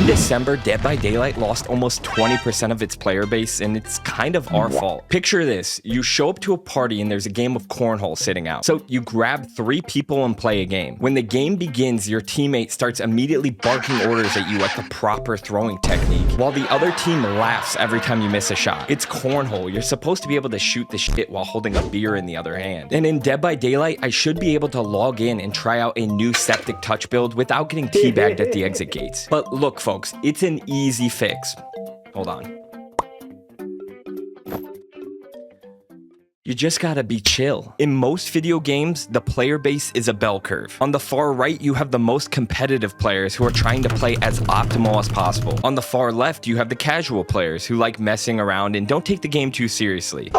December, Dead by Daylight lost almost 20% of its player base, and it's kind of our fault. Picture this, you show up to a party and there's a game of cornhole sitting out. So you grab 3 people and play a game. When the game begins, your teammate starts immediately barking orders at you at the proper throwing technique, while the other team laughs every time you miss a shot. It's cornhole, you're supposed to be able to shoot the shit while holding a beer in the other hand. And in Dead by Daylight, I should be able to log in and try out a new Septic Touch build without getting teabagged at the exit gates. But look folks, it's an easy fix. Hold on. You just gotta be chill. In most video games, the player base is a bell curve. On the far right, you have the most competitive players who are trying to play as optimal as possible. On the far left, you have the casual players who like messing around and don't take the game too seriously.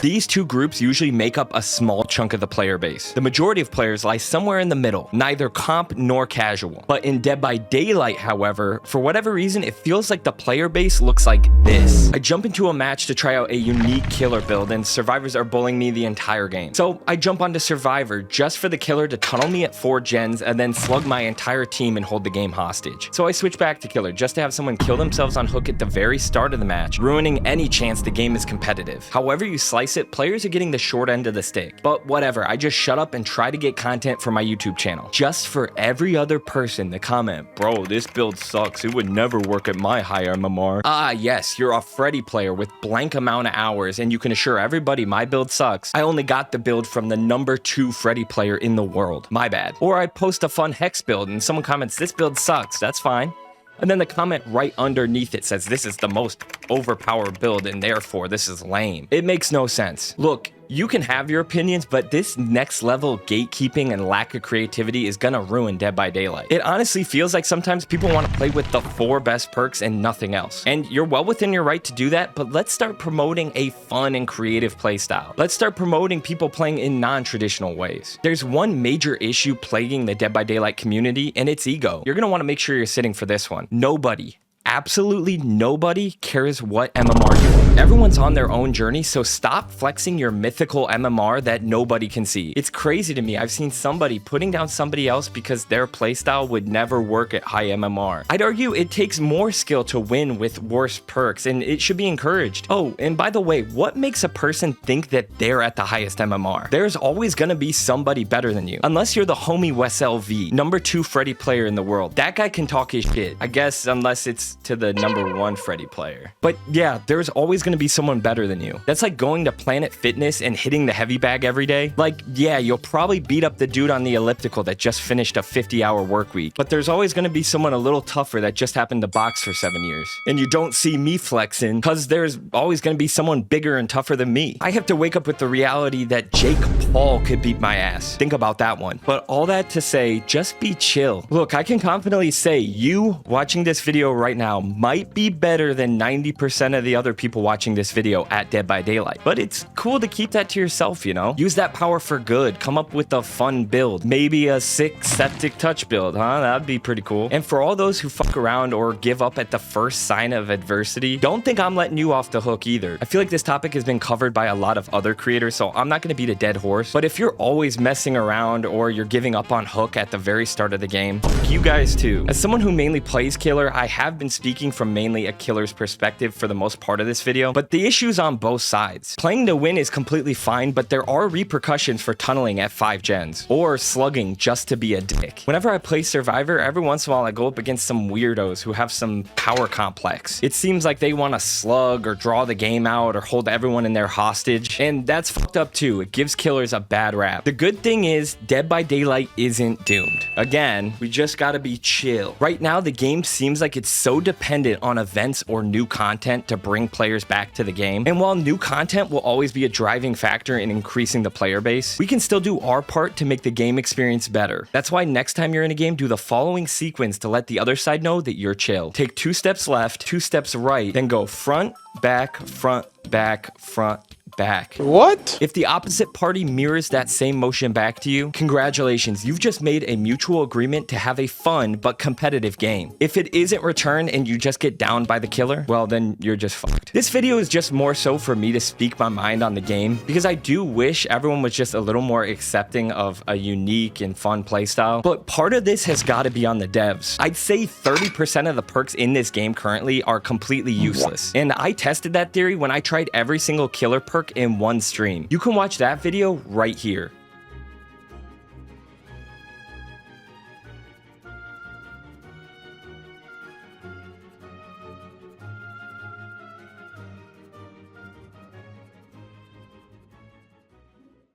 These two groups usually make up a small chunk of the player base. The majority of players lie somewhere in the middle, neither comp nor casual. But in Dead by Daylight, however, for whatever reason, it feels like the player base looks like this. I jump into a match to try out a unique killer build, and survivors are bullying me the entire game. So I jump onto survivor just for the killer to tunnel me at 4 gens and then slug my entire team and hold the game hostage. So I switch back to killer just to have someone kill themselves on hook at the very start of the match, ruining any chance the game is competitive. However you slice it, players are getting the short end of the stick. But whatever, I just shut up and try to get content for my YouTube channel. Just for every other person to comment, bro, this build sucks, it would never work at my high MMR. Ah yes, you're a Freddy player with blank amount of hours and you can assure everybody my build sucks. I only got the build from the #2 Freddy player in the world. My bad. Or I post a fun hex build and someone comments, this build sucks, that's fine. And then the comment right underneath it says this is the most overpowered build and therefore this is lame. It makes no sense. Look, you can have your opinions, but this next level gatekeeping and lack of creativity is gonna ruin Dead by Daylight. It honestly feels like sometimes people want to play with the 4 best perks and nothing else. And you're well within your right to do that, but let's start promoting a fun and creative playstyle. Let's start promoting people playing in non-traditional ways. There's one major issue plaguing the Dead by Daylight community, and it's ego. You're gonna want to make sure you're sitting for this one. Nobody, absolutely nobody cares what MMR you are. Everyone's on their own journey, so stop flexing your mythical MMR that nobody can see. It's crazy to me. I've seen somebody putting down somebody else because their playstyle would never work at high MMR. I'd argue it takes more skill to win with worse perks, and it should be encouraged. Oh, and by the way, what makes a person think that they're at the highest MMR? There's always gonna be somebody better than you. Unless you're the homie Wes LV, #2 Freddy player in the world. That guy can talk his shit. I guess unless it's to the #1 Freddy player. But yeah, there's always gonna be someone better than you. That's like going to Planet Fitness and hitting the heavy bag every day. Like, yeah, you'll probably beat up the dude on the elliptical that just finished a 50-hour work week, but there's always gonna be someone a little tougher that just happened to box for 7 years. And you don't see me flexing, cause there's always gonna be someone bigger and tougher than me. I have to wake up with the reality that Jake Paul could beat my ass. Think about that one. But all that to say, just be chill. Look, I can confidently say you watching this video right now might be better than 90% of the other people watching this video at Dead by Daylight. But it's cool to keep that to yourself, you know? Use that power for good. Come up with a fun build. Maybe a sick Septic Touch build, huh? That'd be pretty cool. And for all those who fuck around or give up at the first sign of adversity, don't think I'm letting you off the hook either. I feel like this topic has been covered by a lot of other creators, so I'm not gonna beat a dead horse. But if you're always messing around or you're giving up on hook at the very start of the game, fuck you guys too. As someone who mainly plays killer, I have been speaking from mainly a killer's perspective for the most part of this video, but the issue's on both sides. Playing to win is completely fine, but there are repercussions for tunneling at 5 gens, or slugging just to be a dick. Whenever I play Survivor, every once in a while I go up against some weirdos who have some power complex. It seems like they want to slug or draw the game out or hold everyone in their hostage, and that's fucked up too. It gives killers a bad rap. The good thing is, Dead by Daylight isn't doomed. Again, we just gotta be chill. Right now, the game seems like it's so dependent on events or new content to bring players back to the game. And while new content will always be a driving factor in increasing the player base, we can still do our part to make the game experience better. That's why next time you're in a game, do the following sequence to let the other side know that you're chill. Take 2 steps left, 2 steps right, then go front, back, front, back, front, back. What? If the opposite party mirrors that same motion back to you, congratulations, you've just made a mutual agreement to have a fun but competitive game. If it isn't returned and you just get downed by the killer, well then you're just fucked. This video is just more so for me to speak my mind on the game, because I do wish everyone was just a little more accepting of a unique and fun playstyle, but part of this has got to be on the devs. I'd say 30% of the perks in this game currently are completely useless, and I tested that theory when I tried every single killer perk in one stream. You can watch that video right here.